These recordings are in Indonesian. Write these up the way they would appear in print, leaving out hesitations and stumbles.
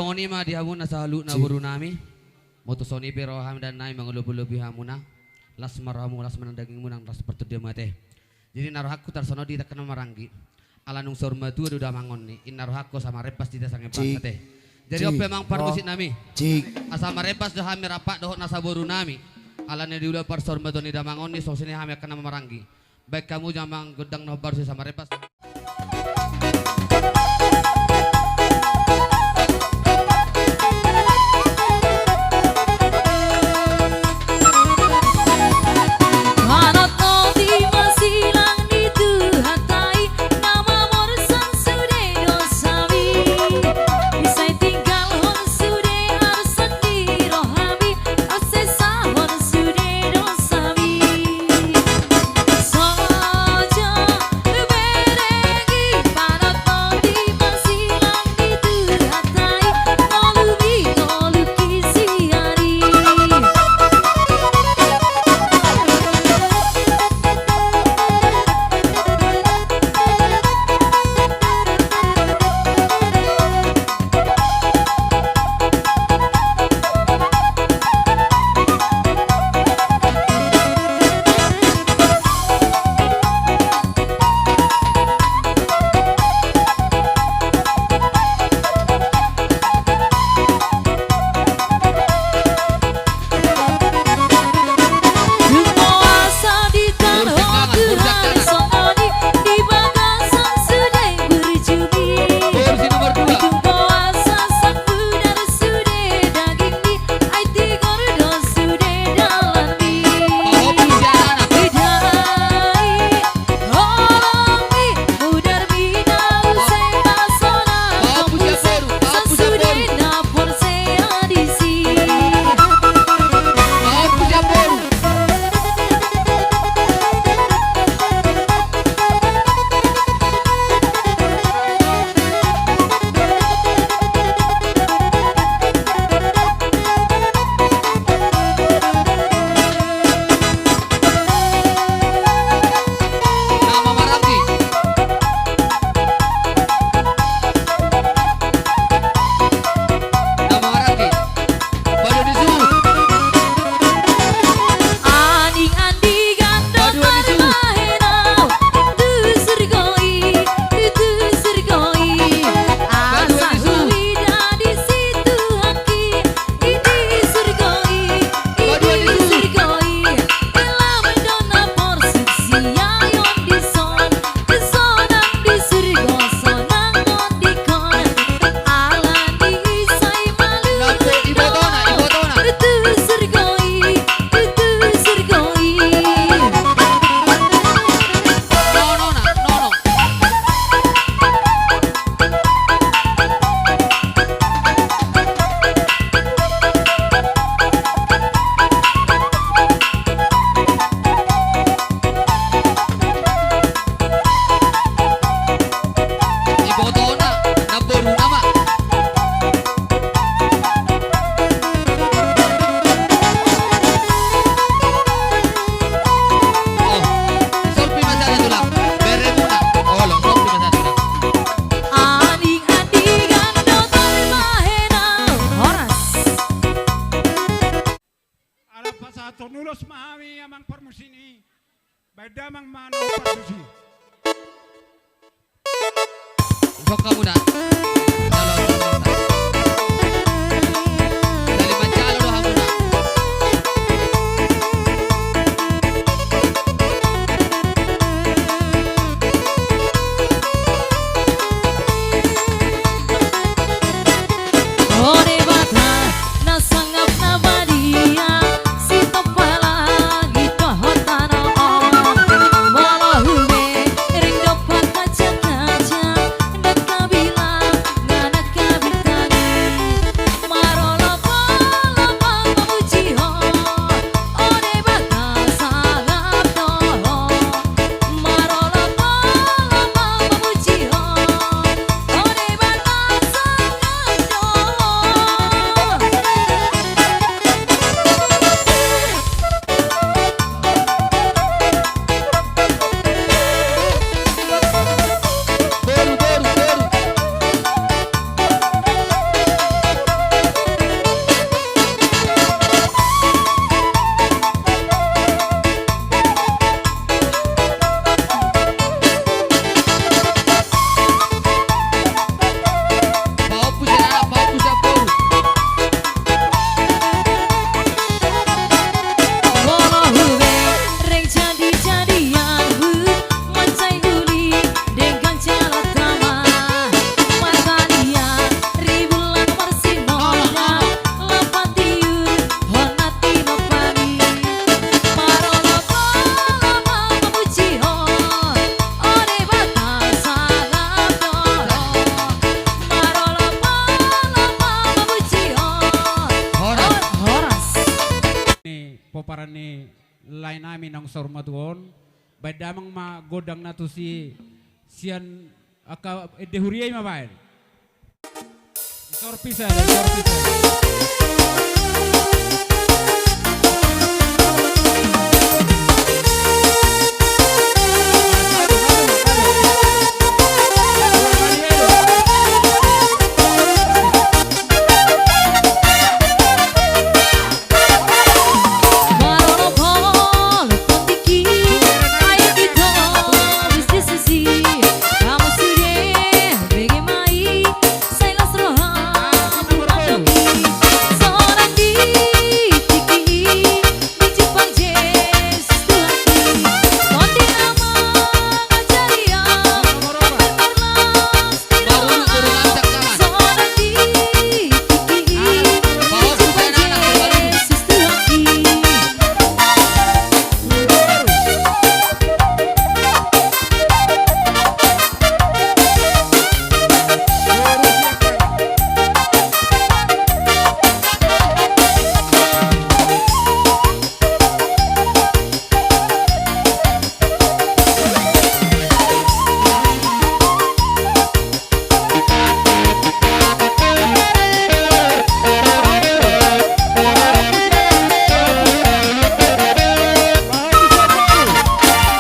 Sony mah di hamuna sa halu na buru nami. Moto Sony pero ham dan nai mangulup-ulupi hamuna. Las maramu las menang daging munang las pertudia mate. Jadi narohaku tarsono di takana maranggi. Ala nung sorma tu udah mangon ni. In narohaku sama repas di tasangnya mate. Jadi ope mang parmusit nami. Asal marepas dah hami rapat dohok nasa buru nami. Ala ne diulah par sorma tu ni dah mangon ni so sini hami akan maranggi. Baik kamu jamang gedang no bar sama repas. Nulos mahami amang permusini. Beda mang mano permusi. Untuk kamu dah. Dari Mancalo doh kamu dah. Ore bata na sangap na badia. Walau ring dapat kaca-kaca dan kabila paparan ni lain namin ang sormatuon. Baik damang magodang na to si siyan aka dehuriyay mabayan. Sorpisa. Marono polo pontiki, ayo kita diskusi. Kamu sudah bagaimana? Saya las rohan matoki. Seorang di tiki, di Jepang Yesus Tuhanku. Konti nama ajaria, bermerlas di rohan. Seorang di tiki, di Jepang Yesus Tuhanku.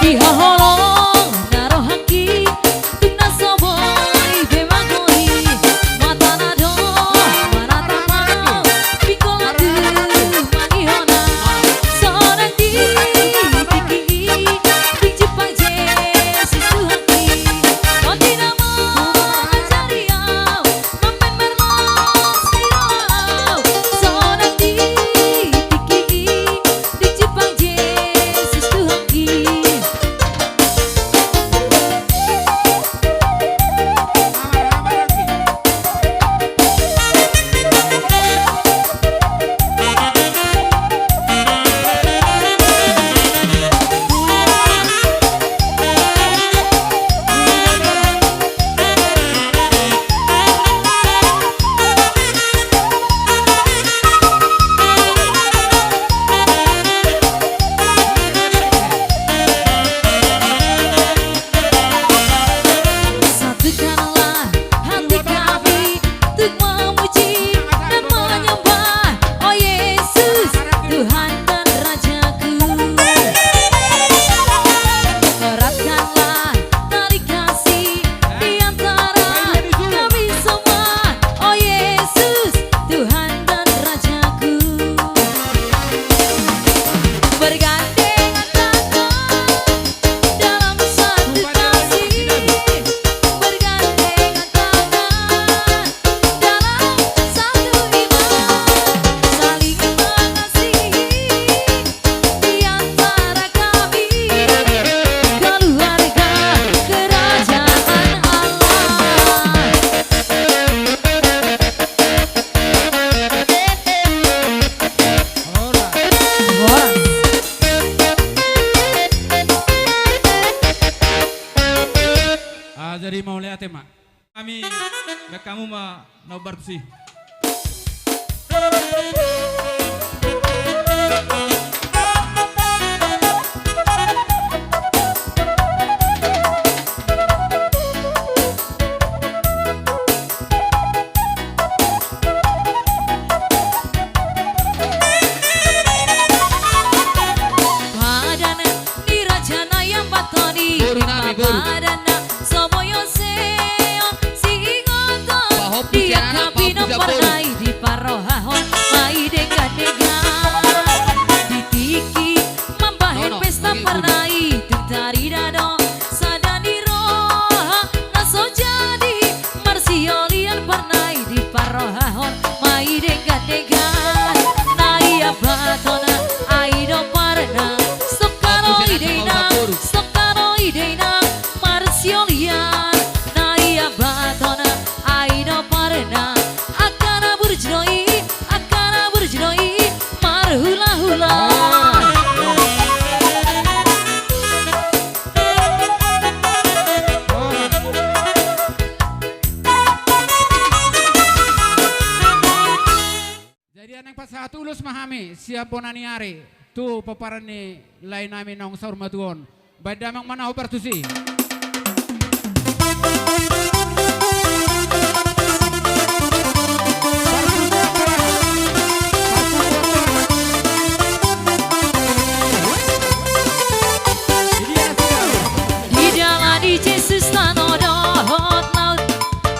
Dihaholong naruh haki tung nasoboy bemagoi mata nado manata mau pikolatu manihona seorang di tiki di Jepang Yesus Tuhanku konti nama ajariau mamen merlos dirau seorang di tiki di Jepang Yesus Tuhanku. Satukanlah hati kami untuk memuji dan menyembah Oh Yesus Tuhan dan Rajaku. Eratkanlah tali kasih di antara kami semua Oh Yesus Tuhan dan Rajaku. Bergandengan tangan dalam satu kasih, bergandengan tangan dalam satu iman, saling mengasihi di antara kami, keluarga kerajaan Allah. Jadi mau lihat ya mak. Kami kamu ma nobar sih. Padana di rajana yang batoni Guru nami, guru. Padana somoyo seon singoto Pahopu dia siana, kabino pahopu pernai di parohahon mai dega-dega di tiki membahen No, no, pesta bagi guru. pernai tutari dado sadani roha naso jadi marsiolian pernai di parohahon mai dega-dega nai abatona aido parna Stokano idena marsiolian nai abatona aido parna akana burjnoi marhula-hula. Jadi anak pas tulus mahami siap bonaniari. tu paparan ni lain namin nong sa urmatuon. Badamang manaw partusi. Di dalam di Jesus tanodohot naut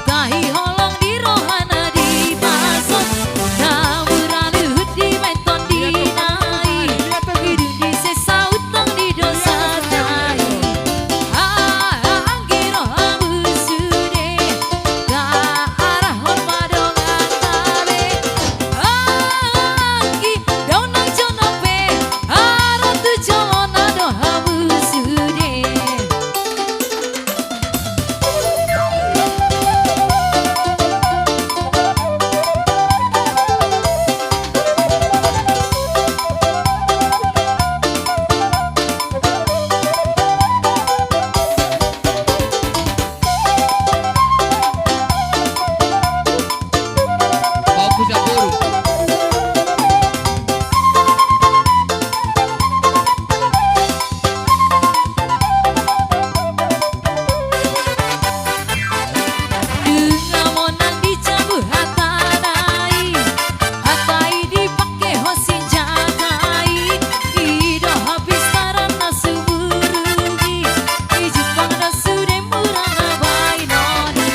tahi holong di rohana di pasot namuran luhut di menton di nai hidung di sesa utang di dosa dai anggi rohamu sude ka arah hormadongan tabe anggi daunang jonope arah tu jolona dohamu sude. Bagus ya guru. Dengamonan dicabu hatanai hatai dipake hosin jagai ido habis tarana suburugi di Jepang dan sude murana bainoni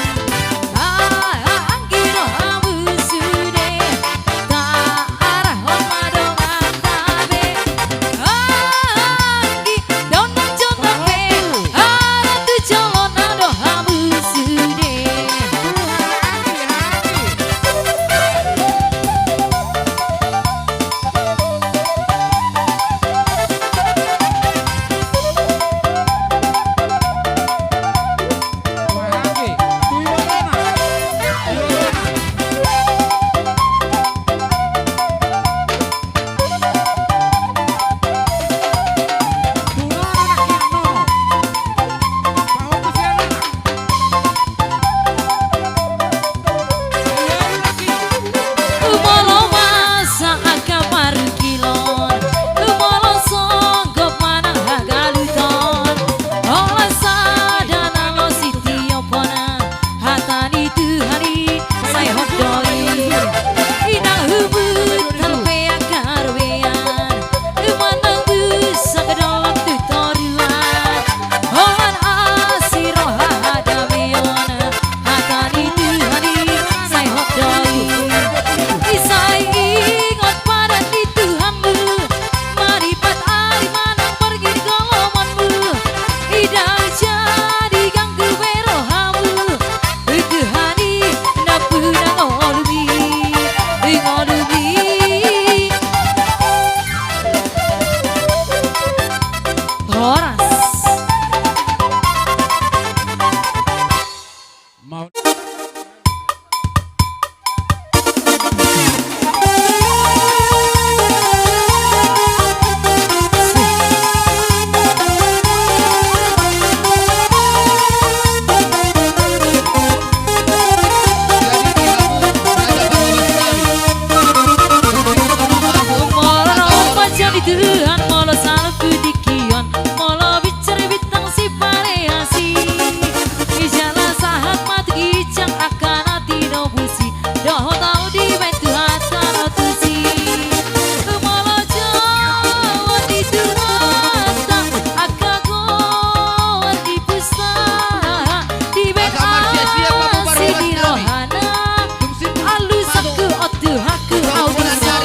anggiro hamu sude ta arah hormadongan tabe anggi donang jonope arah tu jolona do hamu sude. Wahagi, tu iwarana. Umolo masa akapar kilon umolo songgop manang hagaluton olah sadana lo sitio pona hatani tuhani say hodoi inang hubut talpea karwean umanang busa kedolak tutorian olan asiro hadameon hatani tuhani say hodoi. Isai ingat pada di Tuhanmu maripat ari manang pergi di golonganmu idang jadi ganggu berohamu Tuhani napu nang olubi Horas Mau jadi Tuhan molo salku dikion molo bicara bitang si paleasi ijala sahat mati ijang akan hati no busi doh tau di bentu hata no tusi molo jawa di Tuhan akago di pusa di bekasi di rohana alu saku otu haku audisa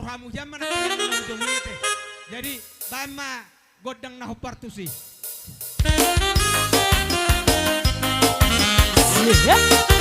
hamu zaman jadi bama godang nahu partusi. Siap.